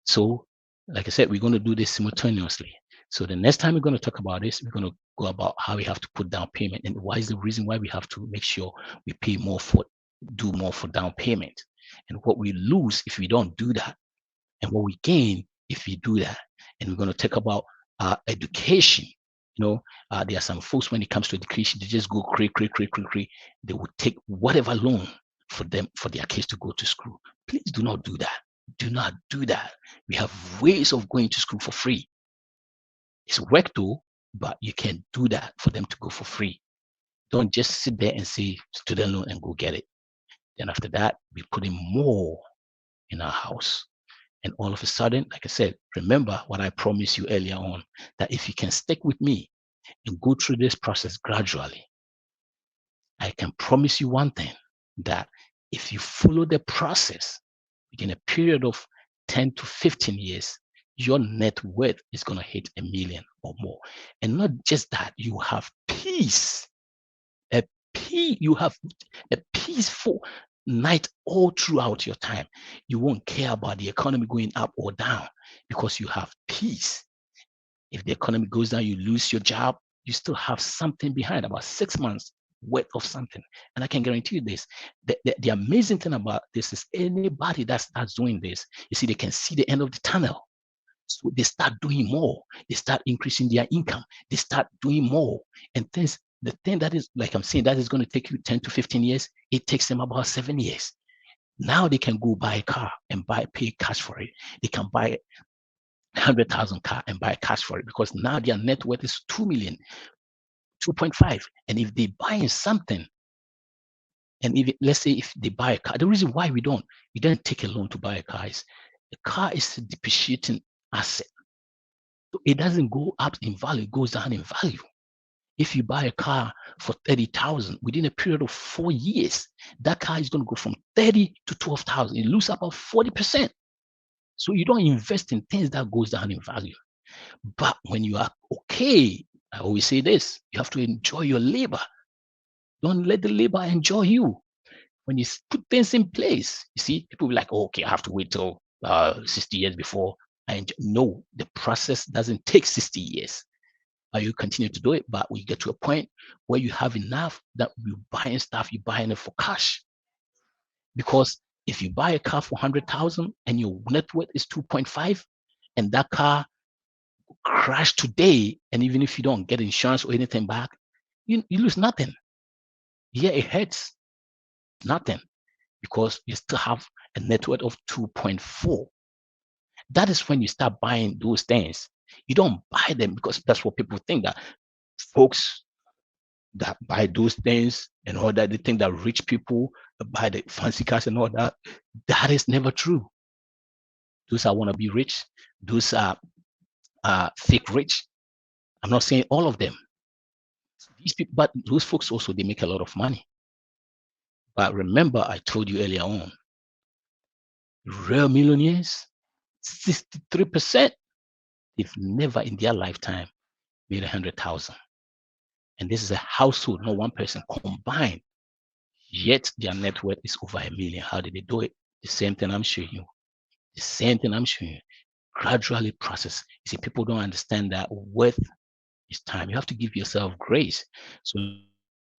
So, like I said, we're going to do this simultaneously. So the next time we're going to talk about this, we're going to go about how we have to put down payment and why is the reason why we have to make sure we pay more for, do more for down payment, and what we lose if we don't do that, and what we gain if we do that. And we're going to talk about education. There are some folks when it comes to education, they just go cray. They will take whatever loan for their kids to go to school. Please do not do that. Do not do that. We have ways of going to school for free. It's work though, but you can do that for them to go for free. Don't just sit there and say student loan and go get it. Then after that, we put in more in our house. And all of a sudden, like I said, remember what I promised you earlier on, that if you can stick with me and go through this process gradually, I can promise you one thing, that if you follow the process within a period of 10 to 15 years, your net worth is going to hit $1 million or more. And not just that, you have peace. You have a peaceful night all throughout your time. You won't care about the economy going up or down because you have peace. If the economy goes down, you lose your job, you still have something behind, about 6 months worth of something. And I can guarantee you this, the amazing thing about this is anybody that starts doing this, you see, they can see the end of the tunnel. So they start doing more. They start increasing their income. They start doing more. And things, the thing that is, like I'm saying, that is going to take you 10 to 15 years, it takes them about 7 years. Now they can go buy a car and pay cash for it. They can buy 100,000 car and buy cash for it because now their net worth is 2 million, 2.5. And if they buy something, and if let's say if they buy a car, the reason why we don't take a loan to buy a car is the car is a depreciating asset. So it doesn't go up in value, it goes down in value. If you buy a car for 30,000 within a period of 4 years, that car is going to go from 30 to 12,000. It loses about 40%. So you don't invest in things that goes down in value. But when you are okay, I always say this, you have to enjoy your labor. Don't let the labor enjoy you. When you put things in place, you see, people will be like, oh, okay, I have to wait till 60 years before I enjoy. No, the process doesn't take 60 years. You continue to do it, but we get to a point where you have enough that you're buying stuff, you're buying it for cash. Because if you buy a car for 100,000 and your net worth is 2.5, and that car crashed today, and even if you don't get insurance or anything back, you lose nothing. Yeah, it hurts. Nothing, because you still have a net worth of 2.4. That is when you start buying those things. You don't buy them because that's what people think, that folks that buy those things and all that, they think that rich people buy the fancy cars and all that. That is never true. Those are want to be rich. Those are fake rich. I'm not saying all of them. These people, but those folks also, they make a lot of money. But remember, I told you earlier on, real millionaires, 63%, they've never in their lifetime made 100,000. And this is a household, not one person combined. Yet their net worth is over $1 million. How did they do it? The same thing I'm showing you. The same thing I'm showing you. Gradually process. You see, people don't understand that worth is time. You have to give yourself grace. So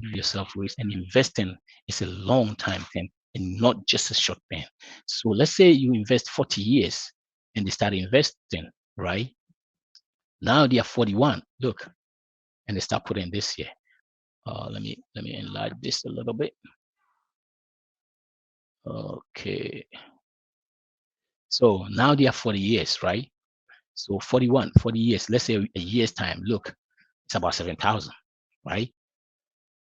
give yourself grace, and investing is a long time thing and not just a short thing. So let's say you invest 40 years and they start investing, right? Now they are 41. Look, and they start putting this here. Let me enlarge this a little bit. Okay. So now they are 40 years, right? So 40 years, let's say a year's time, look, it's about 7,000, right?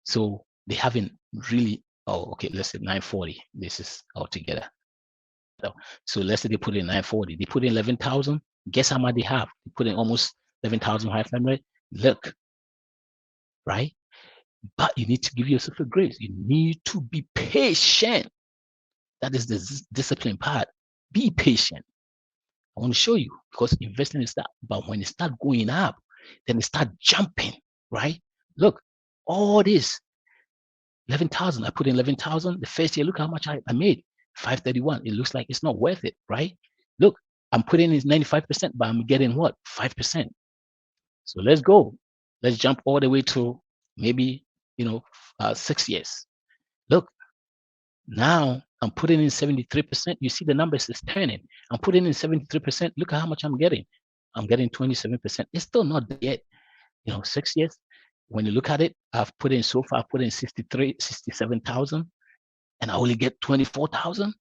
So they haven't really, okay, let's say 940, this is altogether. So let's say they put in 940, they put in 11,000, guess how much they have? They put in almost 11,500, look, right? But you need to give yourself a grace. You need to be patient. That is the discipline part. Be patient. I want to show you, because investing is that, but when it start going up, then it start jumping, right? Look, all this 11,000, I put in 11,000 the first year. Look how much I made, 531. It looks like it's not worth it, right? Look, I'm putting in 95%, but I'm getting what? 5%. So let's go. Let's jump all the way to maybe, 6 years. Look, now I'm putting in 73%. You see the numbers is turning. I'm putting in 73%. Look at how much I'm getting. I'm getting 27%. It's still not there yet. 6 years. When you look at it, I've put in so far, I've put in 67,000, and I only get 24,000.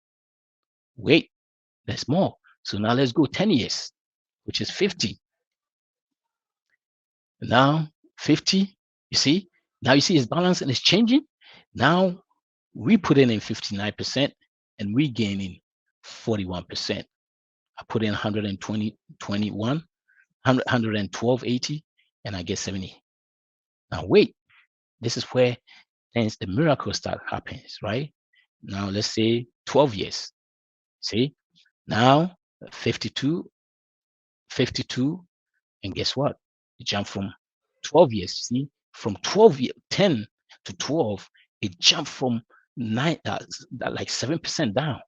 Wait, there's more. So now let's go 10 years, which is 50. Now 50, you see, now you see it's balanced and it's changing. Now we put in 59% and we gaining 41%. I put in 120, 21, 112, 80, and I get 70. Now wait, this is where things, the miracle start happens, right? Now let's say 12 years. See, now 52, 52, and guess what? You jump from 12 years. See, from 10 to 12, it jumped from like 7% down.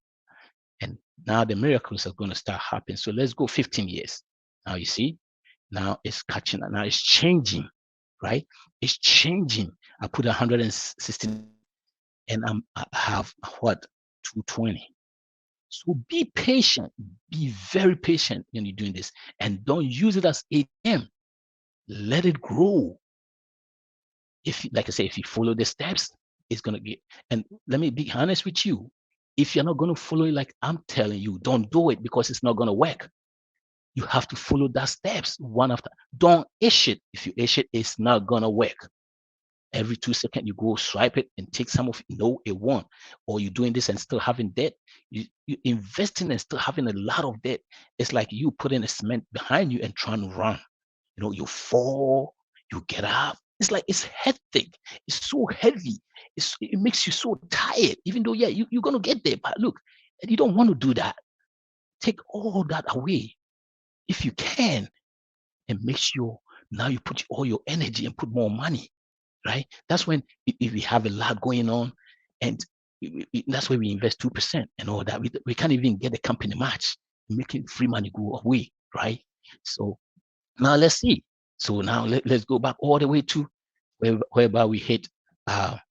And now the miracles are going to start happening. So let's go 15 years. Now you see, now it's catching, now it's changing, right? It's changing. I put 160 and I have what? 220. So be patient, be very patient when you're doing this, and don't use it as ATM. Let it grow. If, like I say, if you follow the steps, it's gonna get. And let me be honest with you, if you're not gonna follow it like I'm telling you, don't do it, because it's not gonna work. You have to follow that steps one after. Don't ish it. If you ish it, it's not gonna work. Every 2 seconds you go swipe it and take some of it. No, it won't. Or you're doing this and still having debt. You investing and still having a lot of debt. It's like you putting a cement behind you and trying to run. You fall, you get up. It's like it's hectic. It's so heavy. It makes you so tired. Even though, yeah, you're gonna get there, but look, you don't want to do that. Take all that away if you can, and make sure now you put all your energy and put more money, right? That's when, if we have a lot going on, and that's where we invest 2% and all that. We can't even get the company match, making free money go away, right? So now let's see. So now let's go back all the way to whereby we hit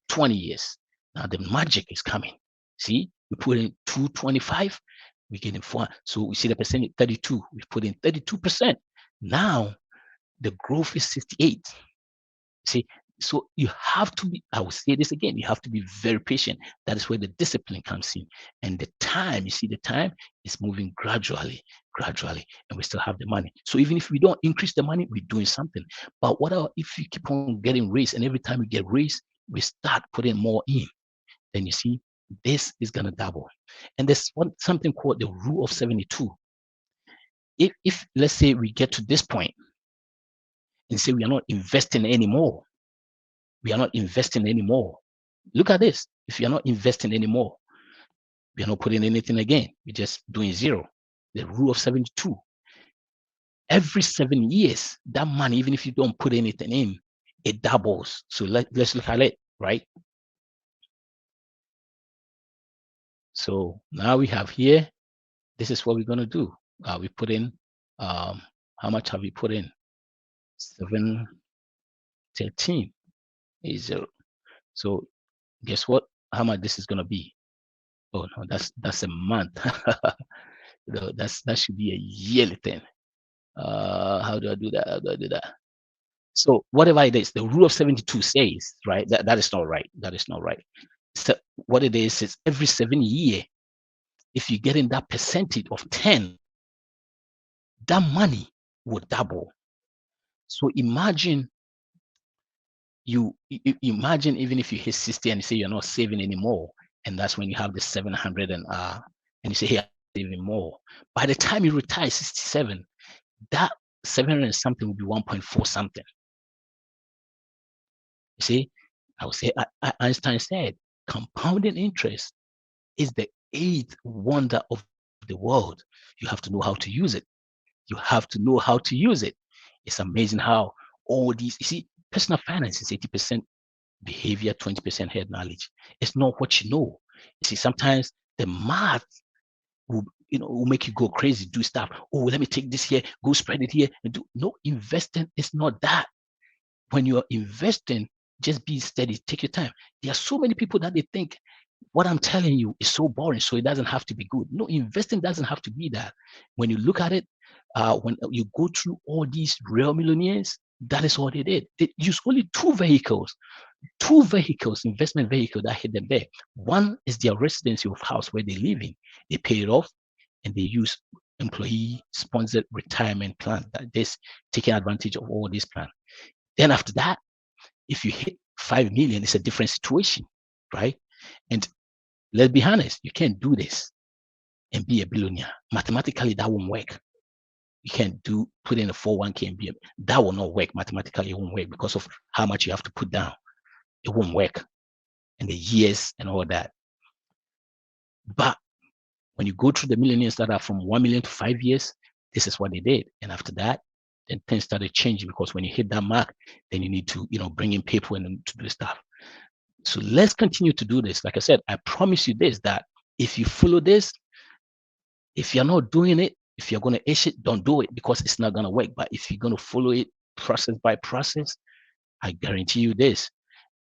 20 years. Now the magic is coming. See, we put in 225, we get in 4. So we see the percentage 32. We put in 32%. Now the growth is 68. See, so you have to be, I will say this again, you have to be very patient. That is where the discipline comes in. And the time, you see, the time is moving gradually, and we still have the money. So even if we don't increase the money, we're doing something. But what if you keep on getting raised, and every time we get raised, we start putting more in? Then you see, this is gonna double. And there's something called the rule of 72. If let's say we get to this point and say we are not investing anymore, we are not investing anymore. Look at this. If you're not investing anymore, we are not putting anything again. We're just doing zero. The rule of 72. Every 7 years, that money, even if you don't put anything in, it doubles. So let's look at it, right? So now we have here, this is what we're going to do. We put in, how much have we put in? 713 is 0. So guess what? How much this is going to be? Oh no, that's a month. No, that should be a yearly thing. How do I do that? How do I do that? So whatever it is, the rule of 72 says, right? That is not right. That is not right. So what it is every 7 years, if you get in that percentage of 10, that money will double. So imagine imagine even if you hit 60 and you say you're not saving anymore, and that's when you have the 700 and you say, hey, I'm saving more. By the time you retire 67, that 700 and something will be 1.4 something. You see, I would say Einstein said, compounding interest is the eighth wonder of the world. You have to know how to use it. You have to know how to use it. It's amazing how all these, you see, personal finance is 80% behavior, 20% head knowledge. It's not what you know. You see, sometimes the math will will make you go crazy, do stuff. Oh, let me take this here, go spread it here, and do. No, investing is not that. When you're investing, just be steady, take your time. There are so many people that they think what I'm telling you is so boring, so it doesn't have to be good. No, investing doesn't have to be that. When you look at it, when you go through all these real millionaires, that is what they did. They use only two vehicles, investment vehicle that hit them there. One is their residency of house where they live in. They pay it off, and they use employee sponsored retirement plan. That is taking advantage of all these plans. Then after that, if you hit 5 million, it's a different situation, right? And let's be honest, you can't do this and be a billionaire. Mathematically, that won't work. You can't put in a 401k and be that will not work. Mathematically, it won't work because of how much you have to put down. It won't work, and the years and all that. But when you go through the millionaires that are from 1 million to 5 years, this is what they did. And after that, then things started changing, because when you hit that mark, then you need to, bring in people and to do stuff. So let's continue to do this. Like I said, I promise you this, that if you follow this, if you're not doing it, if you're going to ace it, don't do it, because it's not going to work. But if you're going to follow it process by process, I guarantee you this,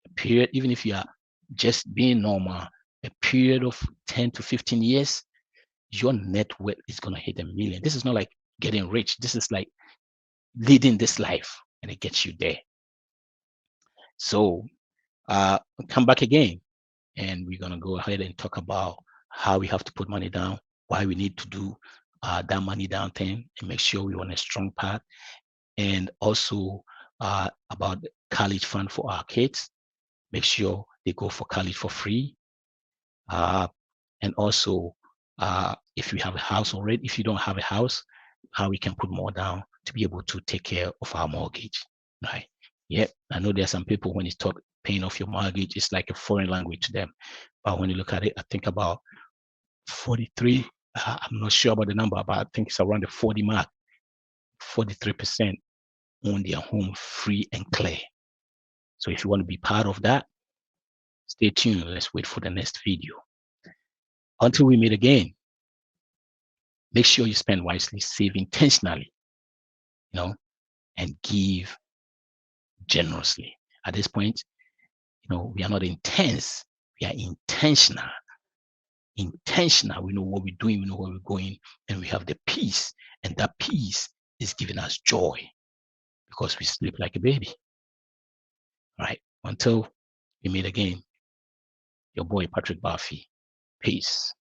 a period, even if you are just being normal, a period of 10 to 15 years, your net worth is going to hit 1 million. This is not like getting rich. This is like leading this life, and it gets you there. So come back again, and we're going to go ahead and talk about how we have to put money down, why we need to do that money down thing, and make sure we're on a strong path, and also about the college fund for our kids. Make sure they go for college for free. And also, if we have a house already, if you don't have a house, how we can put more down to be able to take care of our mortgage, right? Yeah, I know there are some people, when you talk paying off your mortgage, it's like a foreign language to them. But when you look at it, I think about 43, I'm not sure about the number, but I think it's around the 40 mark. 43% own their home free and clear. So if you want to be part of that, stay tuned. Let's wait for the next video. Until we meet again, make sure you spend wisely, save intentionally, and give generously. At this point, we are not intense, we are intentional. Intentional. We know what we're doing, we know where we're going, and we have the peace. And that peace is giving us joy, because we sleep like a baby. All right. Until we meet again, your boy Patrick Barfi. Peace.